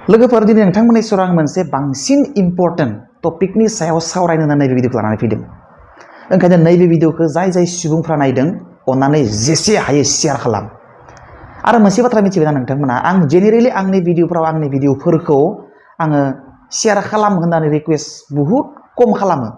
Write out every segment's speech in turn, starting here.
लोगोफोर दिनै नोंथांमोननि सेराव आं मोनसे बांसिन इम्पर्टेन्ट टपिकनि सायाव सावरायनो होननानै नैबे भिडिअखौ लानानै फैदों। ओंखायनो नैबे भिडिअखौ जाय सुबुंफ्रा नायदों अन्नानै जेसे हायो शेयार खालाम। आरो मोनसे बाथ्रा मिथिबायना नोंथांमोना, आं जेनेरेलि आंनि भिडिअफोरखौ आङो शेयार खालाम होननानै रिक्वेस्ट बुहुत खम खालामो,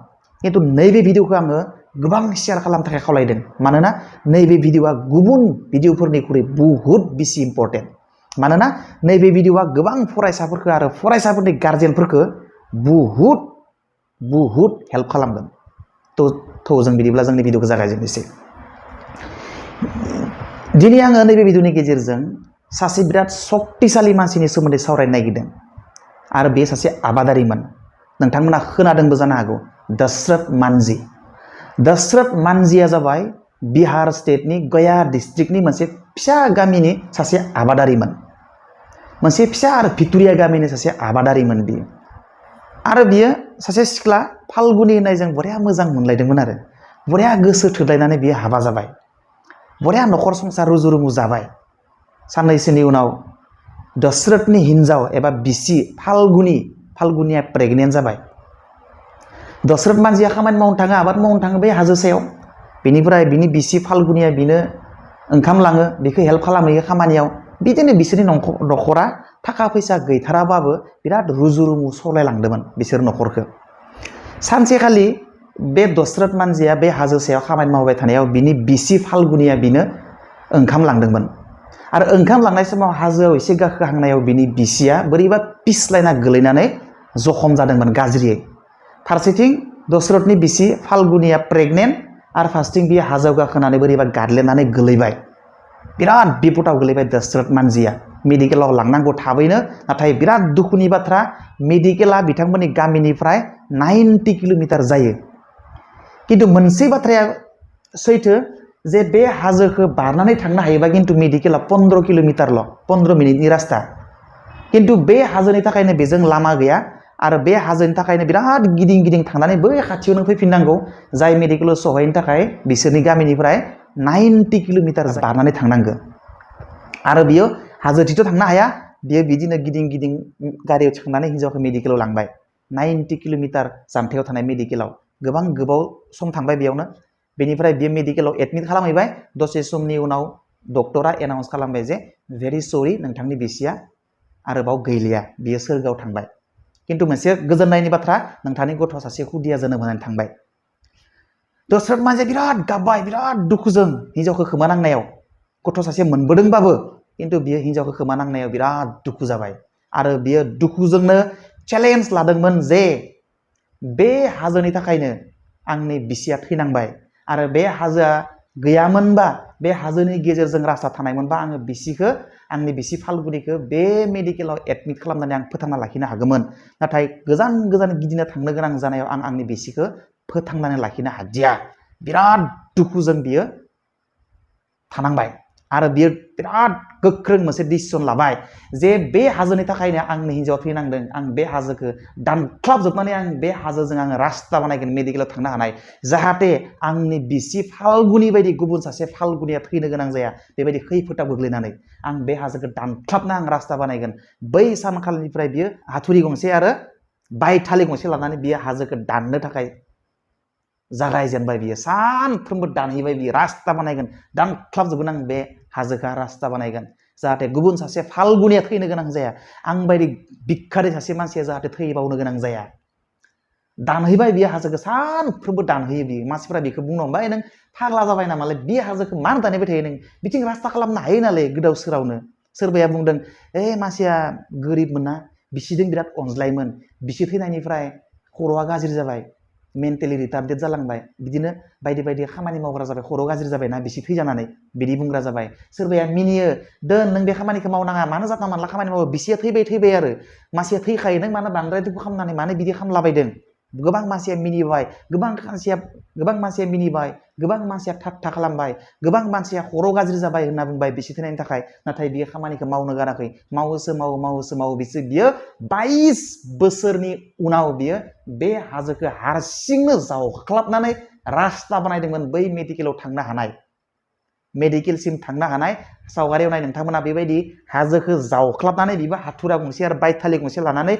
खिन्थु नैबे भिडिअखौ आङो गोबां शेयार खालामनो थाखाय खावलायदों। मानोना नैबे भिडिअआ गुबुन भिडिअफोरनिख्रुइ बुहुत बेसि इम्पर्टेन्ट। मानोना नैबे भिडिअआ गोबां फरायसाफोरखौ आरो फरायसाफोरनि गार्जेनफोरखौ बुहुत हेल्प खालामगोन। जों बिदिब्ला जोंनि भिडिअखौ जागायजेननोसै। दिनै आङो नैबे भिडिअनि गेजेरजों सासे बिराद शक्तिशाली मानसिनि सोमोन्दै सावरायनो नागिरदों। आरो बे सासे आबादारिमोन। नोंथांमोना खोनादोंबो जानो हागौ, दशरथ मांझी। दशरथ मांझीया जाबाय बिहार स्टेटनि गया डिस्ट्रिक्टनि मोनसे फिसा गामिनि सासे आबादारिमोन। मोनसे फिसा आरो भितुरिया गामिनि सासे आबादारिमोन बियो। आरो बियो सासे सिख्ला फाल्गुनि होननायजों बरिया मोजां मोनलायदोंमोन आरो बरिया गोसो थोलायनानै बियो हाबा जाबाय। बरिया नखर संसार रुजु रुमु जाबाय। साननैसोनि उनाव दशरथनि हिन्जाव एबा बिसि फाल्गुनिया प्रेगनेन्ट जाबाय। दशरथ मांझीया खामानि मावनो थाङो, आबाद मावनो थाङो बे हाजो सायाव। बेनिफ्राय बिनि बिसि फाल्गुनिया बिनो ओंखाम लाङो, बेखौ हेल्प खालामहैयो खामानियाव। बिदिनो बिसोरनि नखरा थाखा फैसा गैथाराबाबो बिराद रुजु रुमु सालायलांदोंमोन बिसोर नखरखौ। सानसेखालि बे दशरथ मांझीया बे हाजो सायाव खामानि मावबाय थानायाव बिनि बिसि फाल्गुनिया बिनो ओंखाम लांदोंमोन। आरो ओंखाम लांनाय समाव हाजोआव एसे गाखोहांनायाव बिनि बिसिया बोरैबा पिसलायना गोलैनानै जखम जादोंमोन गाज्रियै। फारसेथिं दशरथनि बिसि फाल्गुनिया प्रेगनेन्ट आरो फारसेथिं बियो हाजोआव गाखोनानै बोरैबा गादलेनानै गोलैबाय। बिराद बिपदाव गोलैबाय दशरथ मांझीया। मेडिकेलाव लांनांगौ थाबैनो, नाथाय बिराद दुखुनि बाथ्रा, मेडिकेला बिथांमोननि गामिनिफ्राय 90 किल'मिटार जायो। किन्तु मोनसे बाथ्राया सैथो जे बे हाजोखौ बारनानै थांनो हायोबा किन्तु मेडिकेला 15 किल'मिटारल', 15 मिनिटनि रास्ता। किन्तु बे हाजोनि थाखायनो बेजों लामा गैया आरो बे हाजोनि थाखायनो बिराद गिदिं थांनानै बै खाथियावनो फैफिननांगौ, जाय मेडिकेलाव सहैनो थाखाय बिसोरनि गामिनिफ्राय 90 किल'मिटार बारनानै थांनांगौ। आरो बियो हाजोथिथ' थांनो हाया, बियो बिदिनो गिदिं गारियाव थिखांनानै हिन्जावखौ मेडिकेलाव लांबाय। 90 किल'मिटार जानथायाव थानाय मेडिकेलाव गोबां गोबाव सम थांबाय बेयावनो। बेनिफ्राय बियो मेडिकेलाव एडमिट खालामहैबाय। दसे समनि उनाव डक्टरा एनाउन्स खालामबाय जे भेरि सरि, नोंथांनि बिसिया आरोबाव गैलिया, बियो सोरगोआव थांबाय। किन्तु मोनसे गोजोननायनि बाथ्रा, नोंथांनि गथ'आ सासे खुदिया जोनोम होनानै थांबाय। दशरथ मांझीया बिराद गाबबाय, बिराद दुखुजों हिन्जावखौ खोमानांनायाव। गथ' सासे मोनबोदोंबाबो किन्तु बियो हिन्जावखौ खोमानांनायाव बिराद दुखु जाबाय। आरो बियो दुखुजोंनो चेलेन्ज लादोंमोन जे बे हाजोनि थाखायनो आंनि बिसिया थैनांबाय। आरो बे हाजोआ गैयामोनबा, बे हाजोनि गेजेरजों रास्ता थानायमोनबा आङो आंनि बिसि फाल्गुनिखौ बे मेडिकेलाव एडमिट खालामनानै आं फोथांना लाखिनो हागौमोन। नाथाय गोजान गिदिंनो थांनो गोनां जानायाव आं आंनि बिसिखौ फोथांनानै लाखिनो हादिया। बिराद दुखुजों बियो थानांबाय। आरो बियो बिराद गोख्रों मोनसे डिसिसन लाबाय जे बे हाजोनि थाखायनो आंनि हिन्जावआ थैनांदों, आं बे हाजोखौ दानख्लाबजोबनानै आं बे हाजोजों आङो रास्ता बानायगोन मेडिकेलाव थांनो हानाय, जाहाथे आंनि बिसि फाल्गुनि बायदि गुबुन सासे फाल्गुनिया थैनो गोनां जाया। बेबायदि खैफोदाव गोग्लैनानै आं बे हाजोखौ दानख्लाबना आं रास्ता बानायगोन। बै सानखालिनिफ्राय बियो हाथुरि गंसे आरो बायथालि गंसे लानानै बियो हाजोखौ दाननो थाखाय जागायजेनबाय। बियो सानफ्रोमबो दानहैबाय, बियो रास्ता बानायगोन, दानख्लाबजोबगोन आं बे हाजोखौ रास्ता बानायगोन, जाहाथे गुबुन सासे फाल्गुनिया थैनो गोनां जाया, आं बायदि भिखारि सासे मानसिया जाहाथे थैबावनो गोनां जाया। दानहैबाय बियो हाजोखौ, सानफ्रोमबो दानहैयो बियो। मानसिफ्रा बेखौ बुंबाय, नों फाग्ला जाबाय नामालै, बे हाजोखौ मानो दानहैबाय थायो नों, बिथिं रास्ता खालामनो हायो नालाय गोदाव सोरावनो। सोरबाया बुंदों, मानसिया गोरिबमोन ना, बिसिजों बिराद अनज्लायोमोन, बिसि थैनायनिफ्राय खर'आ गाज्रि जाबाय, मेन्टेलि रिटार्डेड जालांबाय, बिदिनो बायदि खामानि मावग्रा जाबाय, खर' गाज्रि जाबायना बिसि थैजानानै, बिदि बुंग्रा जाबाय। सोरबाया मिनियो, दोन नों बे खामानिखौ मावनाङा, मानो जानला मानला खामानि मावो, बिसिया थैबाय आरो मानसिया थैखायो, नों मानो बांद्राय दुखु खालामनानै मानो बिदि खालामलाबायदों। गोबां मानसिया मिनिबाय, गोबां मानसिया ठाट्टा खालामबाय, गोबां मानसिया खर' गाज्रि जाबाय होनना बुंबाय बिसि थैनायनि थाखाय। नाथाय बियो खामानिखौ मावनो गाराखै, मावोसो मावो। बियो 22 बोसोरनि उनाव बियो बे हाजोखौ हारसिंनो जावख्लाबनानै रास्ता बानायदोंमोन बै मेडिकेलाव थांनो हानाय। मेडिकेलसिम थांनो हानाय सावगारियाव नाय नोंथांमोना बेबायदि हाजोखौ जावख्लाबनानै बिबो हाथुरा गंसे आरो बायथालि गंसे लानानै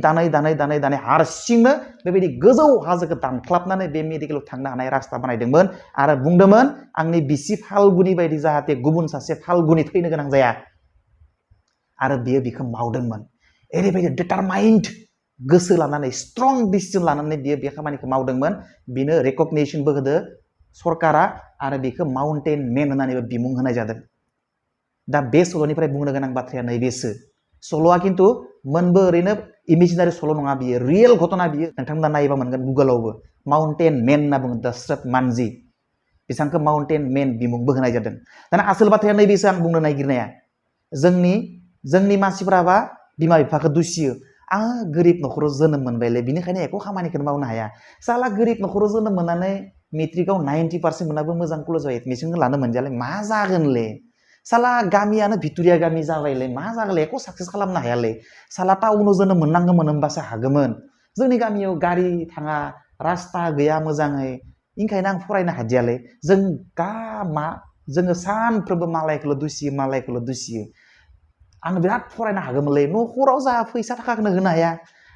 दानै हारसिंनो बेबायदि गोजौ हाजोखौ दानख्लाबनानै बे मेडिकेलाव थांनो हानाय रास्ता बानायदोंमोन आरो बुंदोंमोन आंनि बिसि फाल्गुनि बायदि जाहाथे गुबुन सासे फाल्गुनि थैनो गोनां जाया आरो बियो बिखौ मावदोंमोन ओरैबायदि डिटारमाइन्ड गोसो लानानै स्ट्रं डिसिजन लानानै बियो बे खामानिखौ मावदोंमोन बिनो रेकगनेशनबो होदो सरकारा आरो बेखौ माउन्टेन मेन होननानैबो बिमुं होनाय जादों दा बे सल'निफ्राय बुंनो गोनां बाथ्राया नैबेसो सल'आ खिन्थु मोनबो ओरैनो इमेजिनारि सल' नङा बियो रियेल घटना बियो नोंथांमोना नायोबा मोनगोन गुगोलावबो माउन्टेन मेन होनना बुङो दशरथ मानजि बिथांखौ माउन्टेन मेन बिमुंबो होनाय जादों दाना आसोल बाथ्राया नैबेसो आं बुंनो नागिरनाया जोंनि मानसिफोराबा बिमा बिफाखौ दुसियो आङो गोरिब न'खराव जोनोम मोनबायलै बिनिखायनो एख' खामानिखौनो मावनो हाया साला गोरिब न'खराव जोनोम मोननानै मेट्रिकआव 90% मोनाबो मोजां कलेजाव एडमिसन लानो मोनजाले मा जागोनले साला गामियानो भिक्टोरिया गामि जाबायलै मा जागोनले एख' साक्सेस खालामनो हायालै साला टाउनाव जोनोम मोननांगौमोन होनबासो हागौमोन जोंनि गामियाव गारि थाङा रास्ता गैया मोजाङै ओंखायनो आं फरायनो हादियालै जोङो सानफ्रोमबो मालायखौल' दुसियो आं बिराद फरायनो हागौमोनलै न'खराव जा फैसा थाखाखौनो होनो हाया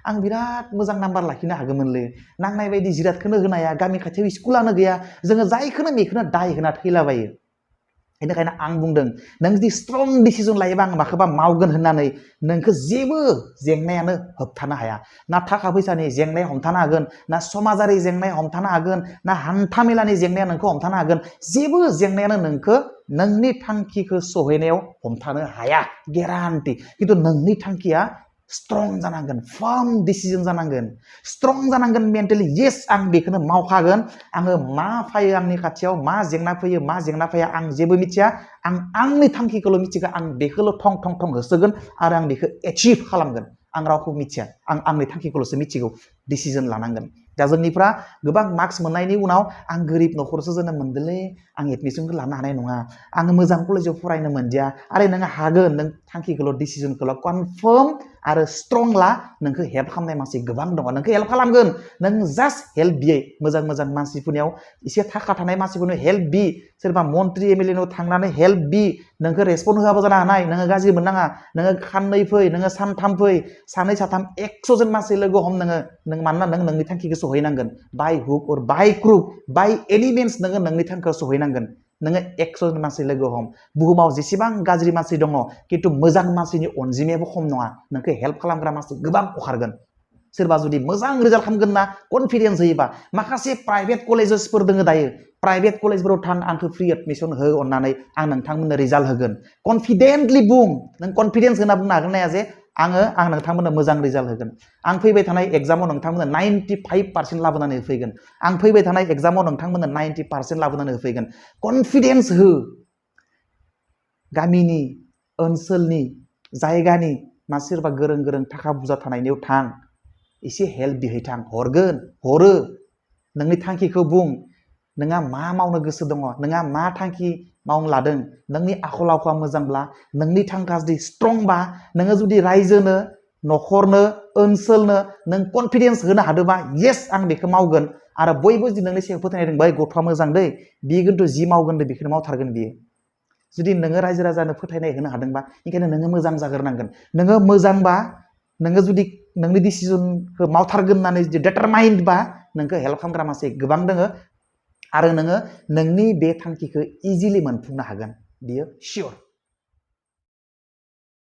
आं बिराद मोजां नाम्बार लाखिनो हागौमोनलै नांनाय बायदि जिरादखौनो होनो हाया गामि खाथियाव स्कुलानो गैया जोङो जायखौनो मेखौनो दाय होना थैलाबायो बेनिखायनो आं बुंदों नों जुदि स्ट्रं डिसिजन लायोबा आं माखौबा मावगोन होननानै नोंखौ जेबो जेंनायानो होबथानो हाया ना थाखा फैसानि जेंनाया हमथानो हागोन ना समाजारि जेंनाया हमथानो हागोन ना हान्था मेलानि जेंनाया नोंखौ हमथानो हागोन जेबो जेंनायानो नोंखौ नोंनि थांखिखौ सहैनायाव हमथानो हाया गेरान्टि खिन्थु नोंनि थांखिया स्ट्रं जानांगोन फार्म डिसिजन जानांगोन स्ट्रं जानांगोन मेन्टेलि येस आं बेखौनो मावखागोन आङो मा फैयो आंनि खाथियाव मा जेंना फैया आं जेबो मिथिया आं आंनि थांखिखौल' मिथिगौ आं बेखौल' थं होसोगोन आरो आं बेखौ एचिभ खालामगोन आं रावखौ मिथिया आं आंनि थांखिखौल'सो मिथिगौ डिसिजन लानांगोन दा जोंनिफ्रा गोबां मार्क्स मोननायनि उनाव आं गोरिब न'खरावसो जोनोम मोनदोंलै आं एडमिसनखौ लानो हानाय नङा आङो मोजां कलेजाव फरायनो मोनदिया आरो नोङो हागोन नों थांखिखौल' डिसिजनखौल' कनफार्म आरो स्ट्रं ला नोंखौ हेल्प खालामनाय मानसि गोबां दङ नोंखौ हेल्प खालामगोन नों जास्ट हेल्प बियै मोजां मानसिफोरनियाव एसे थाखा थानाय मानसिफोरनो हेल्प बि सोरबा मन्त्रि एमएलए नाव थांनानै हेल्प बि नोंखौ रेसपन्ड होआबो जानो हानाय नोङो गाज्रि मोननाङा नोङो खाननै फै नोङो सानथाम फै सानै साथाम 100 जन मानसि लोगो हम नों मानोना नों नोंनि थांखिखौ सहैनांगोन बाय हुक अर बाय क्रुक बाय एनि मिन्स नोङो नोंनि थांखियाव सहैनांगोन नोङो 100 जन मानसि लोगो हम बुहुमाव जेसेबां गाज्रि मानसि दङ खिन्थु मोजां मानसिनि अनजिमायाबो खम नङा नोंखौ हेल्प खालामग्रा मानसि गोबां ओंखारगोन सोरबा जुदि मोजां रिजाल्ट खालामगोन ना कनफिडेन्स होयोबा माखासे प्राइभेट कलेजेसफोर दङ दायो प्राइभेट कलेजफोराव थां आंखौ फ्रि एडमिसन हो अननानै आं नोंथांमोननो रिजाल्ट होगोन कनफिडेन्टलि बुं नों कनफिडेन्स होना बुंनो हागोन ना जे आं नोंथांमोननो मोजां रिजाल्ट होगोन आं फैबाय थानाय एग्जामाव नोंथांमोननो 95% लाबोनानै होफैगोन आं फैबाय थानाय एग्जामाव नोंथांमोननो 90% लाबोनानै होफैगोन कनफिडेन्स हो गामिनि ओनसोलनि जायगानि सोरबा गोरों थाखा बुरजा थानायनियाव थां एसे हेल्प बिहैथां हरो नोंनि थांखिखौ बुं नोंहा मा मावनो गोसो दङ नोंहा मा थांखि मावनो लादों नोंनि आखल आखुआ मोजांब्ला नोंनि थांखिया जुदि स्ट्रंबा नोङो जुदि रायजोनो न'खरनो ओनसोलनो नों कनफिडेन्स होनो हादोंबा येस आं बेखौ मावगोन आरो बयबो जुदि नोंनि सायाव फोथायनाय दं बै गथ'आ मोजां दै बियो खिन्थु जि मावगोन दे बेखौनो मावथारगोन बियो जुदि नोङो रायजो राजानो फोथायनाय होनो हादोंबा ओंखायनो नोङो मोजां जाग्रोनांगोन नोङो मोजांबा नोङो जुदि नोंनि डिसिजनखौ मावथारगोन होननानै जुदि डिटारमाइन्डबा नोंखौ हेल्प खालामग्रा मानसि गोबां दोङो आरो नोङो नोंनि बे थांखिखौ इजिलि मोनफुंनो हागोन बियो सियर